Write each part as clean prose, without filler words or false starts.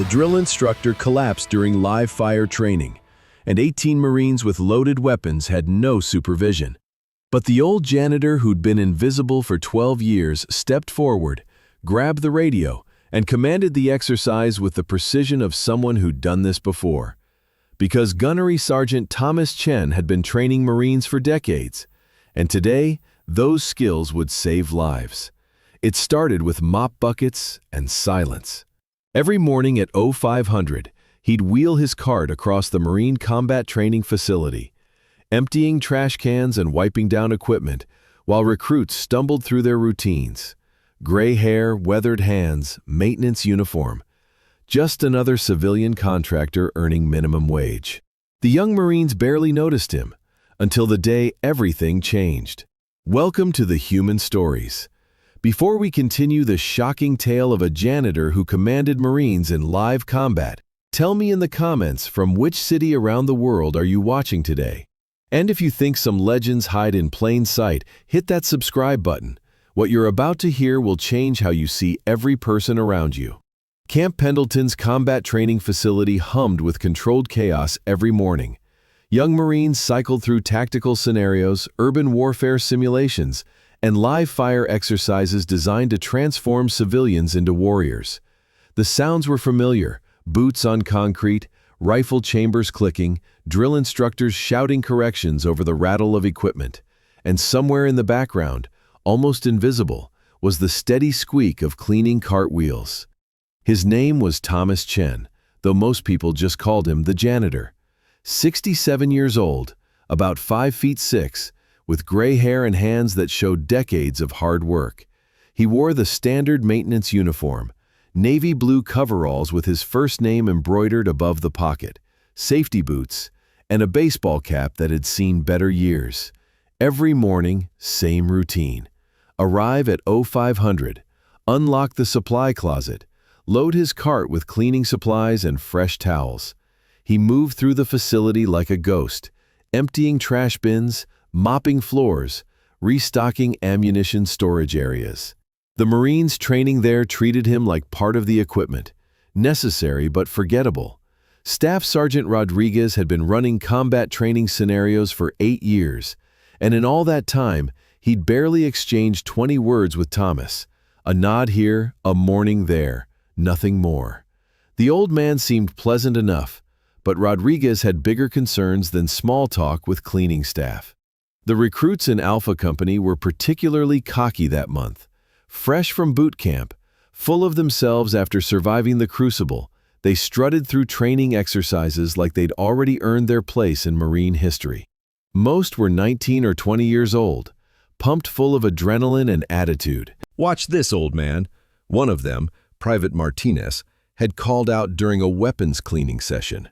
The drill instructor collapsed during live fire training, and 18 Marines with loaded weapons had no supervision. But the old janitor who'd been invisible for 12 years stepped forward, grabbed the radio, and commanded the exercise with the precision of someone who'd done this before. Because Gunnery Sergeant Thomas Chen had been training Marines for decades, and today, those skills would save lives. It started with mop buckets and silence. Every morning at 0500, he'd wheel his cart across the Marine Combat Training Facility, emptying trash cans and wiping down equipment while recruits stumbled through their routines. Gray hair, weathered hands, maintenance uniform. Just another civilian contractor earning minimum wage. The young Marines barely noticed him until the day everything changed. Welcome to the Human Stories. Before we continue the shocking tale of a janitor who commanded Marines in live combat, tell me in the comments from which city around the world are you watching today? And if you think some legends hide in plain sight, hit that subscribe button. What you're about to hear will change how you see every person around you. Camp Pendleton's combat training facility hummed with controlled chaos every morning. Young Marines cycled through tactical scenarios, urban warfare simulations, and live fire exercises designed to transform civilians into warriors. The sounds were familiar: boots on concrete, rifle chambers clicking, drill instructors shouting corrections over the rattle of equipment. And somewhere in the background, almost invisible, was the steady squeak of cleaning cartwheels. His name was Thomas Chen, though most people just called him the janitor. 67 years old, about 5'6", with gray hair and hands that showed decades of hard work. He wore the standard maintenance uniform, navy blue coveralls with his first name embroidered above the pocket, safety boots, and a baseball cap that had seen better years. Every morning, same routine. Arrive at 0500, unlock the supply closet, load his cart with cleaning supplies and fresh towels. He moved through the facility like a ghost, emptying trash bins, mopping floors, restocking ammunition storage areas. The Marines training there treated him like part of the equipment, necessary but forgettable. Staff Sergeant Rodriguez had been running combat training scenarios for 8 years, and in all that time, he'd barely exchanged 20 words with Thomas. A nod here, a morning there, nothing more. The old man seemed pleasant enough, but Rodriguez had bigger concerns than small talk with cleaning staff. The recruits in Alpha Company were particularly cocky that month. Fresh from boot camp, full of themselves after surviving the crucible, they strutted through training exercises like they'd already earned their place in Marine history. Most were 19 or 20 years old, pumped full of adrenaline and attitude. "Watch this, old man." One of them, Private Martinez, had called out during a weapons cleaning session.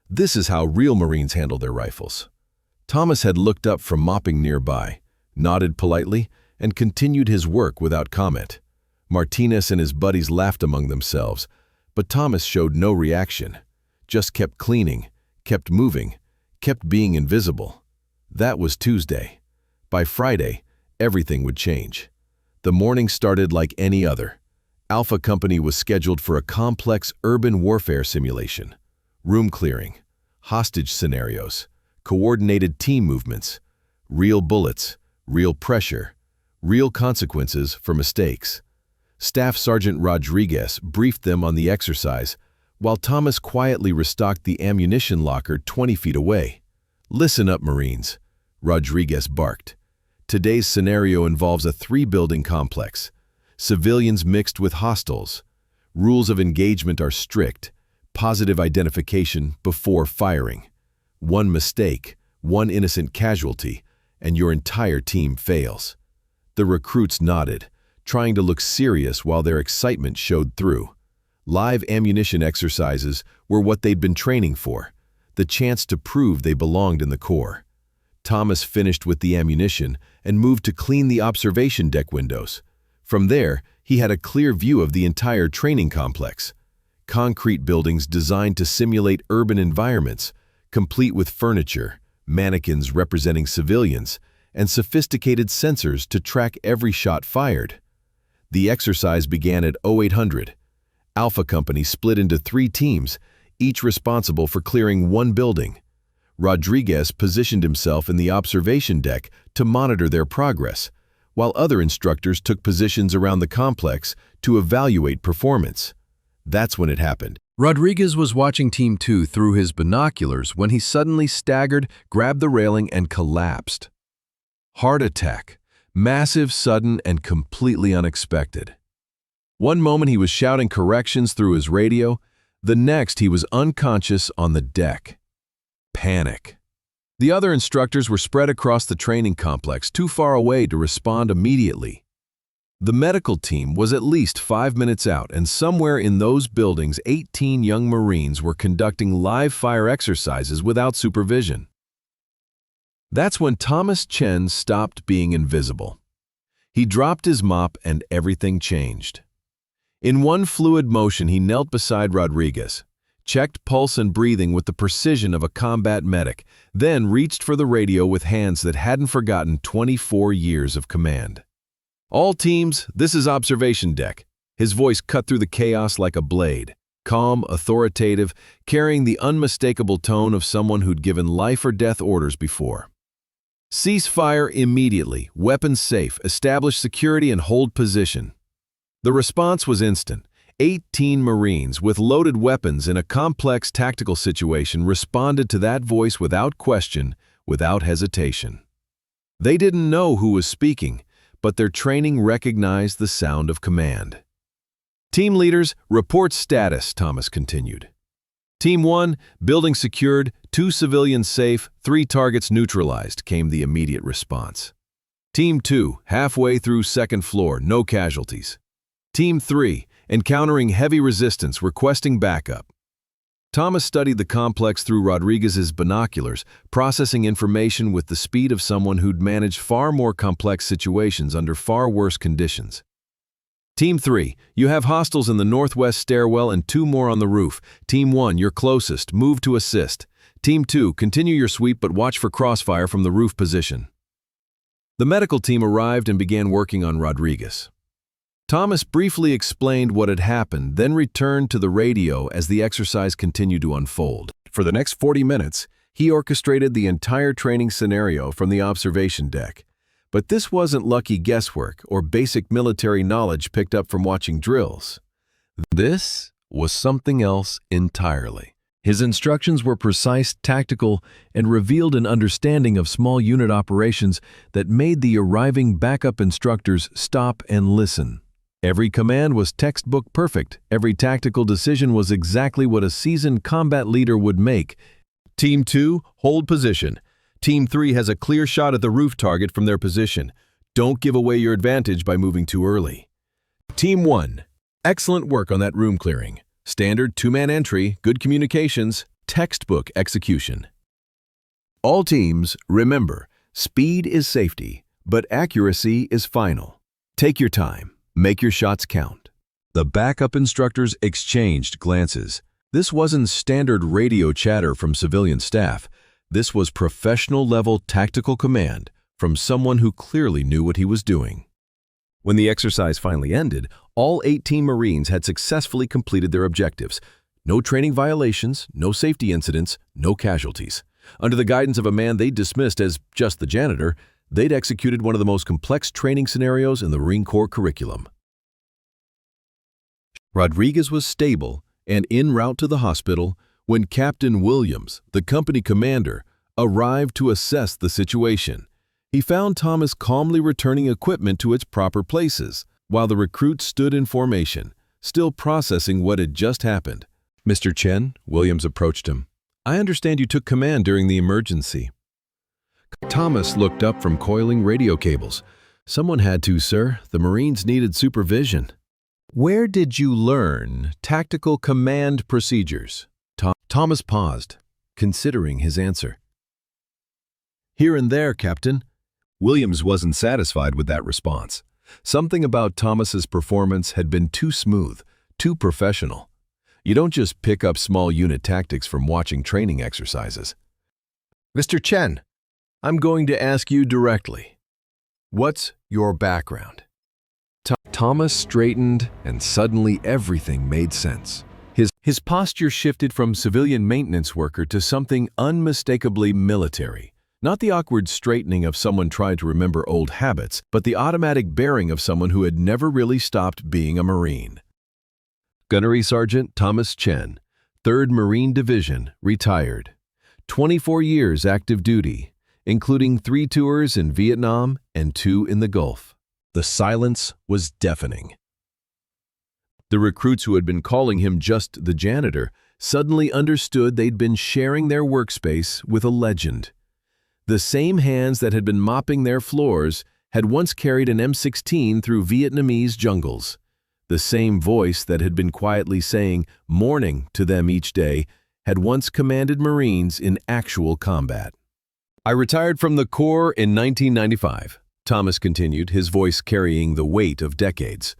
"This is how real Marines handle their rifles." Thomas had looked up from mopping nearby, nodded politely, and continued his work without comment. Martinez and his buddies laughed among themselves, but Thomas showed no reaction, just kept cleaning, kept moving, kept being invisible. That was Tuesday. By Friday, everything would change. The morning started like any other. Alpha Company was scheduled for a complex urban warfare simulation. Room clearing, hostage scenarios, coordinated team movements, real bullets, real pressure, real consequences for mistakes. Staff Sergeant Rodriguez briefed them on the exercise, while Thomas quietly restocked the ammunition locker 20 feet away. "Listen up, Marines," Rodriguez barked. "Today's scenario involves a 3-building complex. Civilians mixed with hostiles. Rules of engagement are strict. Positive identification before firing. One mistake, one innocent casualty, and your entire team fails." The recruits nodded, trying to look serious while their excitement showed through. Live ammunition exercises were what they'd been training for, the chance to prove they belonged in the Corps. Thomas finished with the ammunition and moved to clean the observation deck windows. From there, he had a clear view of the entire training complex. Concrete buildings designed to simulate urban environments, complete with furniture, mannequins representing civilians, and sophisticated sensors to track every shot fired. The exercise began at 0800. Alpha Company split into 3 teams, each responsible for clearing one building. Rodriguez positioned himself in the observation deck to monitor their progress, while other instructors took positions around the complex to evaluate performance. That's when it happened. Rodriguez was watching Team 2 through his binoculars when he suddenly staggered, grabbed the railing, and collapsed. Heart attack. Massive, sudden, and completely unexpected. One moment he was shouting corrections through his radio, the next he was unconscious on the deck. Panic. The other instructors were spread across the training complex, too far away to respond immediately. The medical team was at least 5 minutes out, and somewhere in those buildings, 18 young Marines were conducting live fire exercises without supervision. That's when Thomas Chen stopped being invisible. He dropped his mop and everything changed. In one fluid motion, he knelt beside Rodriguez, checked pulse and breathing with the precision of a combat medic, then reached for the radio with hands that hadn't forgotten 24 years of command. "All teams, this is observation deck." His voice cut through the chaos like a blade, calm, authoritative, carrying the unmistakable tone of someone who'd given life or death orders before. "Cease fire immediately, weapons safe, establish security and hold position." The response was instant. 18 Marines with loaded weapons in a complex tactical situation responded to that voice without question, without hesitation. They didn't know who was speaking, but their training recognized the sound of command. "Team leaders, report status," Thomas continued. "Team 1, building secured, 2 civilians safe, 3 targets neutralized," came the immediate response. "Team 2, halfway through 2nd floor, no casualties." "Team 3, encountering heavy resistance, requesting backup." Thomas studied the complex through Rodriguez's binoculars, processing information with the speed of someone who'd managed far more complex situations under far worse conditions. "Team 3, you have hostiles in the northwest stairwell and 2 more on the roof. Team 1, you're closest, move to assist. Team 2, continue your sweep but watch for crossfire from the roof position." The medical team arrived and began working on Rodriguez. Thomas briefly explained what had happened, then returned to the radio as the exercise continued to unfold. For the next 40 minutes, he orchestrated the entire training scenario from the observation deck. But this wasn't lucky guesswork or basic military knowledge picked up from watching drills. This was something else entirely. His instructions were precise, tactical, and revealed an understanding of small unit operations that made the arriving backup instructors stop and listen. Every command was textbook perfect. Every tactical decision was exactly what a seasoned combat leader would make. "Team 2, hold position. Team 3 has a clear shot at the roof target from their position. Don't give away your advantage by moving too early." "Team 1, excellent work on that room clearing. Standard 2-man entry, good communications, textbook execution." "All teams, remember, speed is safety, but accuracy is final. Take your time. Make your shots count." The backup instructors exchanged glances. This wasn't standard radio chatter from civilian staff. This was professional-level tactical command from someone who clearly knew what he was doing. When the exercise finally ended, all 18 Marines had successfully completed their objectives. No training violations, no safety incidents, no casualties. Under the guidance of a man they dismissed as just the janitor, they'd executed one of the most complex training scenarios in the Marine Corps curriculum. Rodriguez was stable and en route to the hospital when Captain Williams, the company commander, arrived to assess the situation. He found Thomas calmly returning equipment to its proper places, while the recruits stood in formation, still processing what had just happened. "Mr. Chen," Williams approached him, "I understand you took command during the emergency." Thomas looked up from coiling radio cables. "Someone had to, sir. The Marines needed supervision." "Where did you learn tactical command procedures?" Thomas paused, considering his answer. "Here and there, Captain." Williams wasn't satisfied with that response. Something about Thomas's performance had been too smooth, too professional. You don't just pick up small unit tactics from watching training exercises. "Mr. Chen, I'm going to ask you directly. What's your background?" Thomas straightened, and suddenly everything made sense. His posture shifted from civilian maintenance worker to something unmistakably military. Not the awkward straightening of someone trying to remember old habits, but the automatic bearing of someone who had never really stopped being a Marine. Gunnery Sergeant Thomas Chen, 3rd Marine Division, retired. 24 years active duty, including 3 tours in Vietnam and 2 in the Gulf. The silence was deafening. The recruits who had been calling him just the janitor suddenly understood they'd been sharing their workspace with a legend. The same hands that had been mopping their floors had once carried an M16 through Vietnamese jungles. The same voice that had been quietly saying morning to them each day had once commanded Marines in actual combat. I retired from the Corps in 1995, Thomas continued, his voice carrying the weight of decades.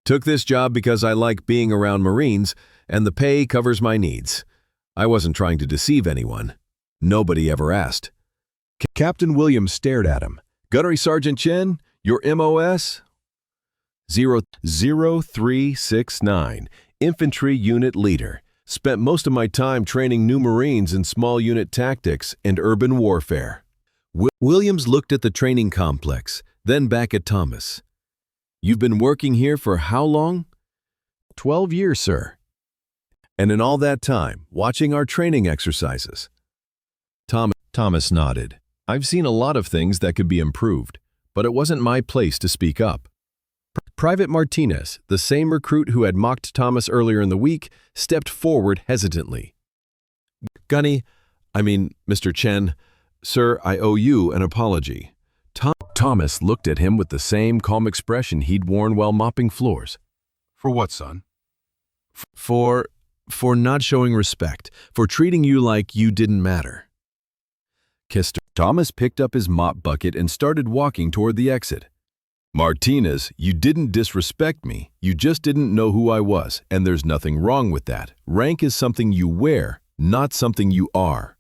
Took this job because I like being around Marines, and the pay covers my needs. I wasn't trying to deceive anyone. Nobody ever asked. Captain Williams stared at him. Gunnery Sergeant Chen, your MOS? 0369, Infantry Unit Leader. Spent most of my time training new Marines in small unit tactics and urban warfare. Williams looked at the training complex, then back at Thomas. You've been working here for how long? 12 years, sir. And in all that time, watching our training exercises? Thomas nodded. I've seen a lot of things that could be improved, but it wasn't my place to speak up. Private Martinez, the same recruit who had mocked Thomas earlier in the week, stepped forward hesitantly. Mr. Chen, sir, I owe you an apology. Thomas looked at him with the same calm expression he'd worn while mopping floors. For what, son? For not showing respect, for treating you like you didn't matter. Thomas picked up his mop bucket and started walking toward the exit. Martinez, you didn't disrespect me. You just didn't know who I was, and there's nothing wrong with that. Rank is something you wear, not something you are.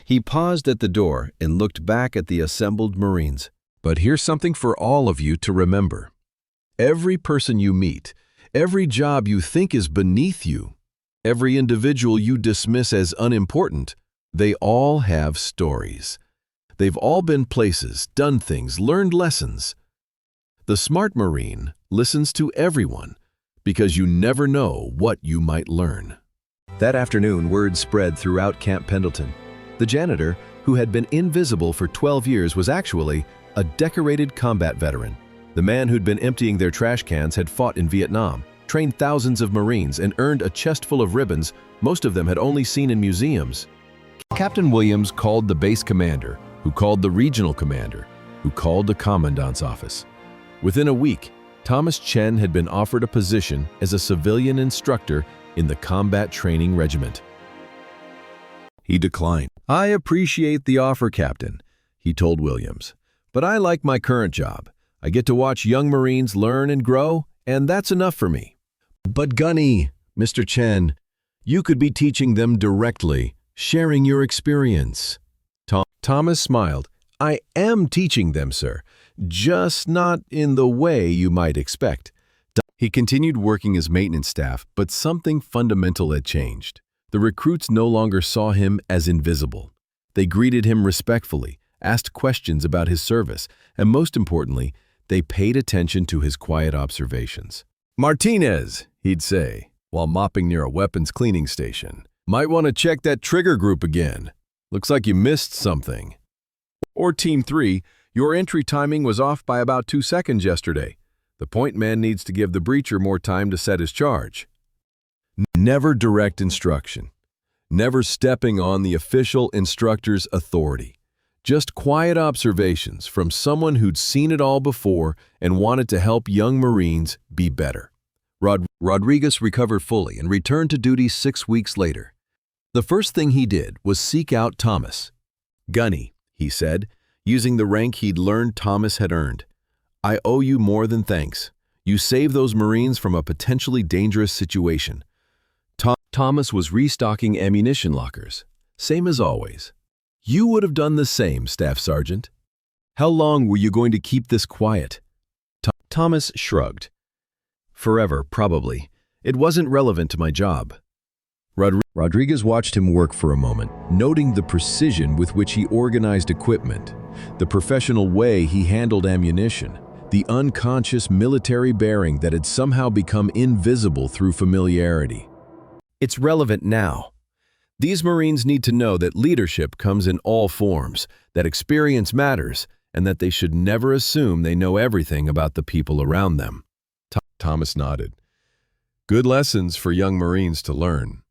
He paused at the door and looked back at the assembled Marines. But here's something for all of you to remember. Every person you meet, every job you think is beneath you, every individual you dismiss as unimportant, they all have stories. They've all been places, done things, learned lessons. The smart Marine listens to everyone because you never know what you might learn. That afternoon, word spread throughout Camp Pendleton. The janitor, who had been invisible for 12 years, was actually a decorated combat veteran. The man who'd been emptying their trash cans had fought in Vietnam, trained thousands of Marines, and earned a chest full of ribbons most of them had only seen in museums. Captain Williams called the base commander, who called the regional commander, who called the commandant's office. Within a week, Thomas Chen had been offered a position as a civilian instructor in the combat training regiment. He declined. I appreciate the offer, Captain, he told Williams, but I like my current job. I get to watch young Marines learn and grow, and that's enough for me. But Gunny, Mr. Chen, you could be teaching them directly, sharing your experience. Thomas smiled. I am teaching them, sir, just not in the way you might expect. He continued working as maintenance staff, but something fundamental had changed. The recruits no longer saw him as invisible. They greeted him respectfully, asked questions about his service, and most importantly, they paid attention to his quiet observations. Martinez, he'd say, while mopping near a weapons cleaning station, might want to check that trigger group again. Looks like you missed something. Or Team 3, your entry timing was off by about 2 seconds yesterday. The point man needs to give the breacher more time to set his charge. Never direct instruction. Never stepping on the official instructor's authority. Just quiet observations from someone who'd seen it all before and wanted to help young Marines be better. Rodriguez recovered fully and returned to duty 6 weeks later. The first thing he did was seek out Thomas. Gunny, he said, using the rank he'd learned Thomas had earned. I owe you more than thanks. You saved those Marines from a potentially dangerous situation. Thomas was restocking ammunition lockers, same as always. You would have done the same, Staff Sergeant. How long were you going to keep this quiet? Thomas shrugged. Forever, probably. It wasn't relevant to my job. Rodriguez watched him work for a moment, noting the precision with which he organized equipment, the professional way he handled ammunition, the unconscious military bearing that had somehow become invisible through familiarity. It's relevant now. These Marines need to know that leadership comes in all forms, that experience matters, and that they should never assume they know everything about the people around them. Thomas nodded. Good lessons for young Marines to learn.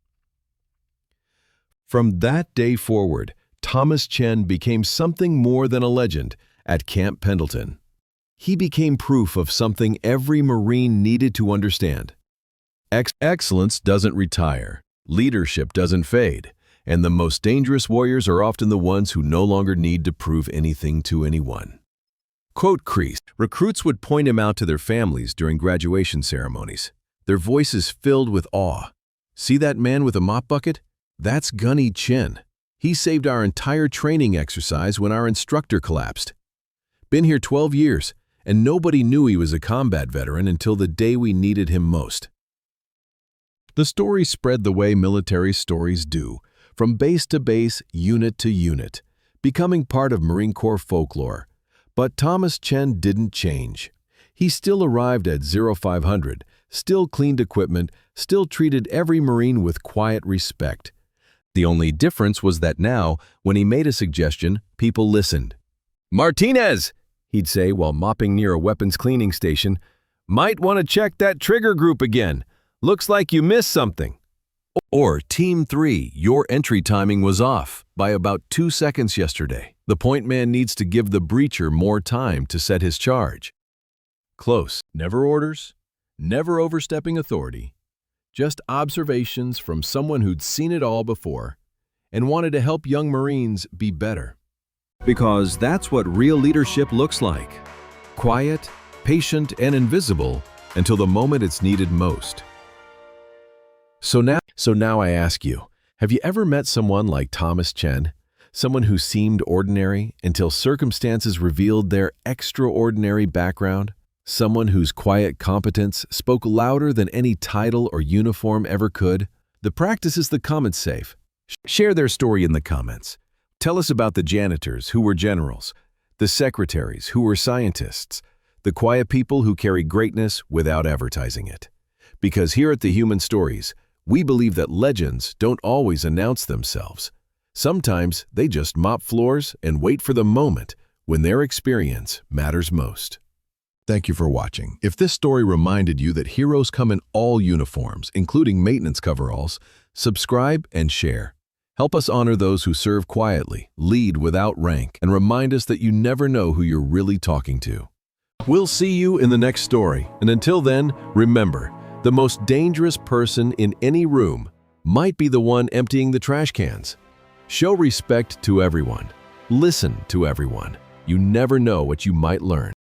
From that day forward, Thomas Chen became something more than a legend at Camp Pendleton. He became proof of something every Marine needed to understand. Excellence doesn't retire, leadership doesn't fade, and the most dangerous warriors are often the ones who no longer need to prove anything to anyone. Quote Crease, recruits would point him out to their families during graduation ceremonies, their voices filled with awe. See that man with a mop bucket? That's Gunnery Chen. He saved our entire training exercise when our instructor collapsed. Been here 12 years, and nobody knew he was a combat veteran until the day we needed him most. The story spread the way military stories do, from base to base, unit to unit, becoming part of Marine Corps folklore. But Thomas Chen didn't change. He still arrived at 0500, still cleaned equipment, still treated every Marine with quiet respect. The only difference was that now, when he made a suggestion, people listened. "Martinez," he'd say while mopping near a weapons cleaning station, "might want to check that trigger group again. Looks like you missed something." Or, Team 3, your entry timing was off by about 2 seconds yesterday. The point man needs to give the breacher more time to set his charge. Close. Never orders, never overstepping authority. Just observations from someone who'd seen it all before and wanted to help young Marines be better. Because that's what real leadership looks like. Quiet, patient, and invisible until the moment it's needed most. So now I ask you, have you ever met someone like Thomas Chen? Someone who seemed ordinary until circumstances revealed their extraordinary background? Someone whose quiet competence spoke louder than any title or uniform ever could? The practice is the comment safe. Share their story in the comments. Tell us about the janitors who were generals, the secretaries who were scientists, the quiet people who carry greatness without advertising it. Because here at The Human Stories, we believe that legends don't always announce themselves. Sometimes they just mop floors and wait for the moment when their experience matters most. Thank you for watching. If this story reminded you that heroes come in all uniforms, including maintenance coveralls, subscribe and share. Help us honor those who serve quietly, lead without rank, and remind us that you never know who you're really talking to. We'll see you in the next story, and until then, remember, the most dangerous person in any room might be the one emptying the trash cans. Show respect to everyone. Listen to everyone. You never know what you might learn.